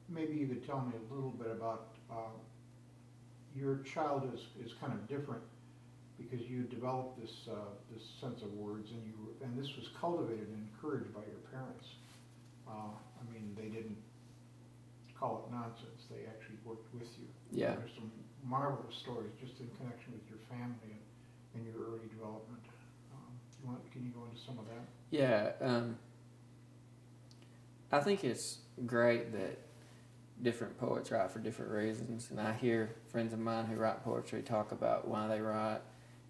maybe you could tell me a little bit about your child is kind of different because you developed this sense of words, and this was cultivated and encouraged by your parents. I mean, they didn't call it nonsense. They actually worked with you. Yeah. There's some marvelous stories just in connection with your family and your early development. Can you go into some of that? Yeah. I think it's great that different poets write for different reasons, and I hear friends of mine who write poetry talk about why they write,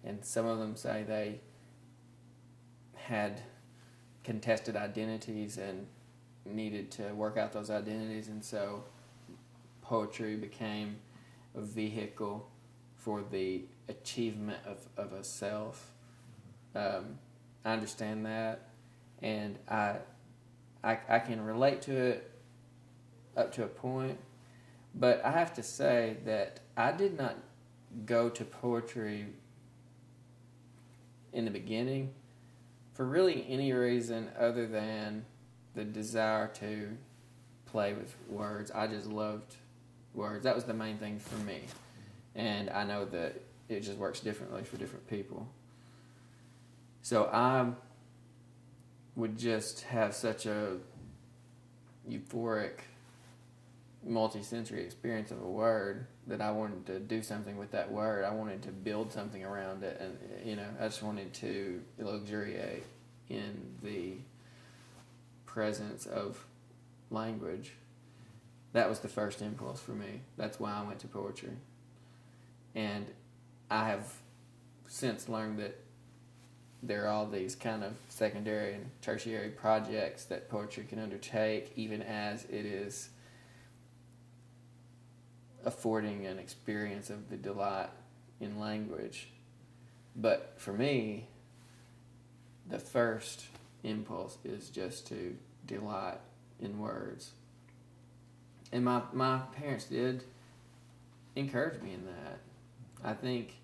and some of them say they had contested identities and needed to work out those identities, and so poetry became a vehicle for the achievement of a self. I understand that, and I can relate to it up to a point, but I have to say that I did not go to poetry in the beginning for really any reason other than the desire to play with words. I just loved words. That was the main thing for me, and I know that it just works differently for different people. So I would just have such a euphoric, multi-sensory experience of a word that I wanted to do something with that word. I wanted to build something around it, and I just wanted to luxuriate in the presence of language. That was the first impulse for me. That's why I went to poetry. And I have since learned that there are all these kind of secondary and tertiary projects that poetry can undertake, even as it is affording an experience of the delight in language. But for me, the first impulse is just to delight in words. And my parents did encourage me in that. I think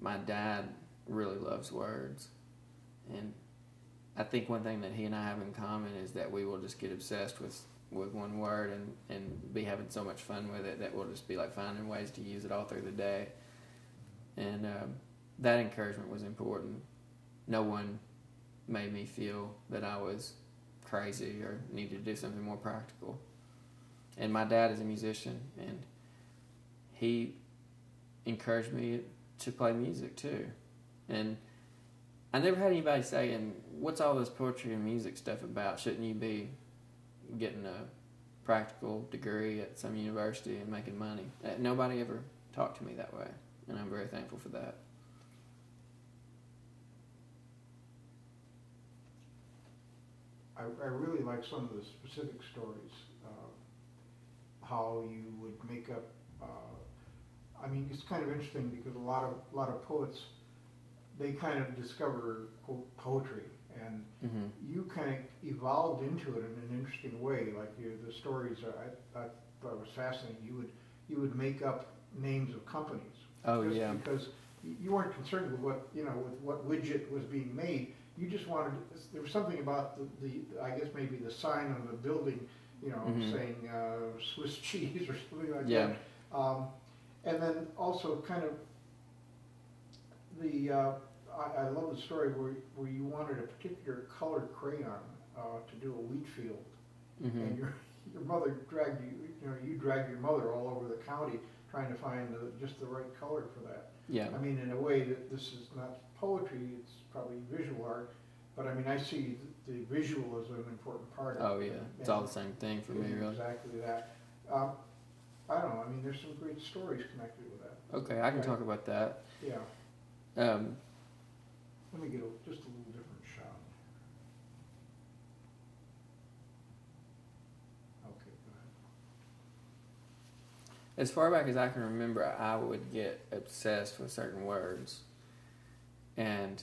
my dad really loves words. And I think one thing that he and I have in common is that we will just get obsessed with one word and be having so much fun with it that we'll just be like finding ways to use it all through the day. And that encouragement was important. No one made me feel that I was crazy or needed to do something more practical. And my dad is a musician, and he encouraged me to play music too. And I never had anybody saying, what's all this poetry and music stuff about? Shouldn't you be getting a practical degree at some university and making money? Nobody ever talked to me that way, and I'm very thankful for that. I really like some of the specific stories, how you would make up. I mean, it's kind of interesting because a lot of poets, they kind of discover quote poetry, and you kind of evolved into it in an interesting way. Like the stories, I thought was fascinating. You would make up names of companies. Oh yeah. Because you weren't concerned with what with what widget was being made. You just wanted. There was something about the I guess maybe the sign on the building, saying Swiss cheese or something like that. And then also kind of the I love the story where you wanted a particular colored crayon to do a wheat field, and your mother dragged you dragged your mother all over the county trying to find just the right color for that. Yeah. I mean, in a way that this is not poetry; it's probably visual art. But I mean, I see the visual as an important part of it. Oh yeah, it's all the same thing for me, really. Exactly that. I don't know. I mean, there's some great stories connected with that. Okay, I can talk about that. Yeah. Let me get just a little different shot. Okay, go ahead. As far back as I can remember, I would get obsessed with certain words, and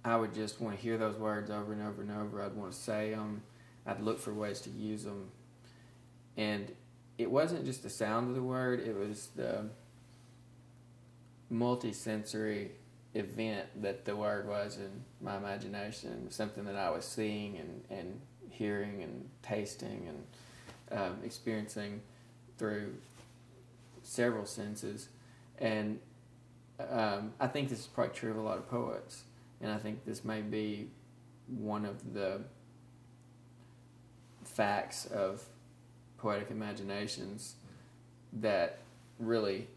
I would just want to hear those words over and over and over. I'd want to say them. I'd look for ways to use them. And it wasn't just the sound of the word, it was the multi-sensory event that the word was in my imagination, something that I was seeing and hearing and tasting. experiencing through several senses. And I think this is probably true of a lot of poets. And I think this may be one of the facts of poetic imaginations that really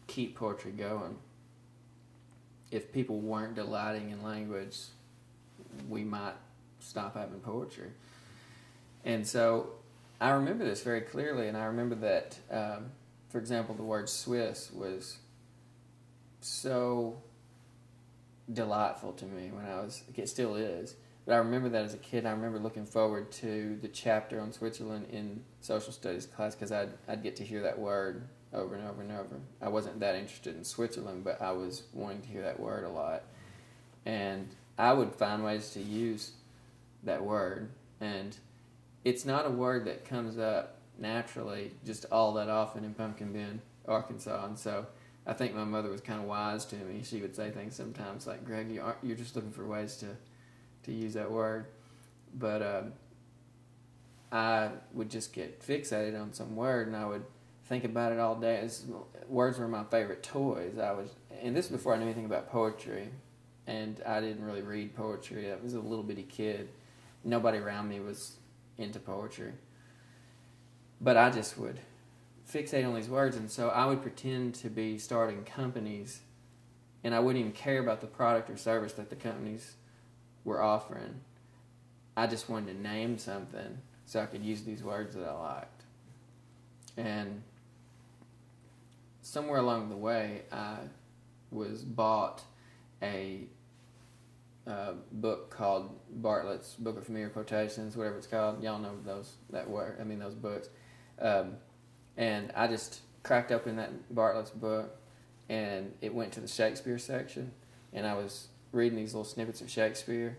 keep poetry going. If people weren't delighting in language, we might stop having poetry. And so I remember this very clearly, and I remember that, for example, the word Swiss was so delightful to me when I was, it still is, but I remember that as a kid. I remember looking forward to the chapter on Switzerland in social studies class because I'd get to hear that word over and over and over. I wasn't that interested in Switzerland, but I was wanting to hear that word a lot. And I would find ways to use that word. And it's not a word that comes up naturally just all that often in Pumpkin Bend, Arkansas. And so I think my mother was kind of wise to me. She would say things sometimes like, Greg, you're just looking for ways to use that word. But I would just get fixated on some word, and I would think about it all day. Words were my favorite toys. And this was before I knew anything about poetry, and I didn't really read poetry. I was a little bitty kid. Nobody around me was into poetry. But I just would fixate on these words, and so I would pretend to be starting companies, and I wouldn't even care about the product or service that the companies were offering. I just wanted to name something so I could use these words that I liked. And somewhere along the way, I was bought a book called Bartlett's Book of Familiar Quotations, whatever it's called. Y'all know those books. And I just cracked open that Bartlett's book, and it went to the Shakespeare section, and I was reading these little snippets of Shakespeare,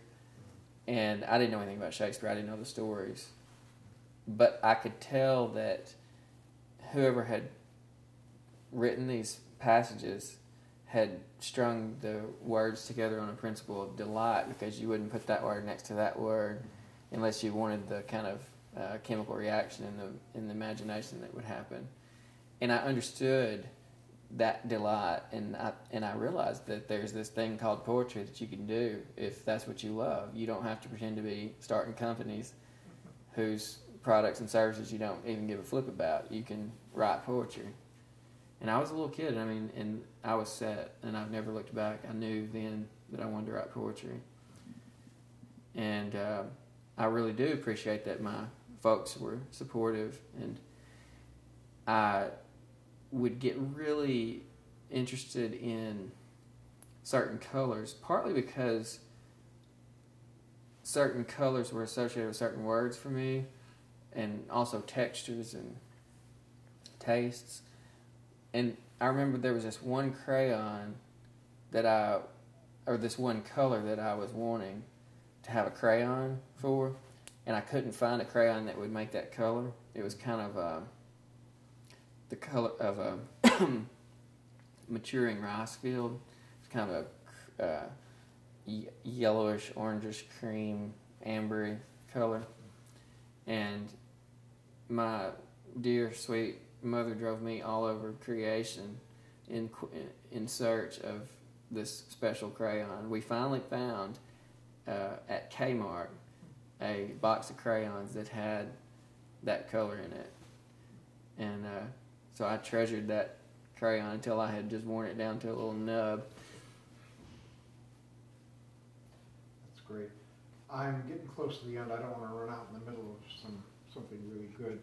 and I didn't know anything about Shakespeare. I didn't know the stories. But I could tell that whoever had written these passages had strung the words together on a principle of delight, because you wouldn't put that word next to that word unless you wanted the kind of chemical reaction in the imagination that would happen. And I understood that delight, and I realized that there's this thing called poetry that you can do if that's what you love. You don't have to pretend to be starting companies whose products and services you don't even give a flip about. You can write poetry. And I was a little kid, and I was set, and I've never looked back. I knew then that I wanted to write poetry. And I really do appreciate that my folks were supportive, and I would get really interested in certain colors, partly because certain colors were associated with certain words for me, and also textures and tastes. And I remember there was this one crayon this one color that I was wanting to have a crayon for, and I couldn't find a crayon that would make that color. It was kind of the color of a maturing rice field. It's kind of a yellowish, orangish, cream, ambery color. And my dear, sweet mother drove me all over creation in search of this special crayon. We finally found at Kmart a box of crayons that had that color in it. And so I treasured that crayon until I had just worn it down to a little nub. That's great. I'm getting close to the end. I don't want to run out in the middle of something really good.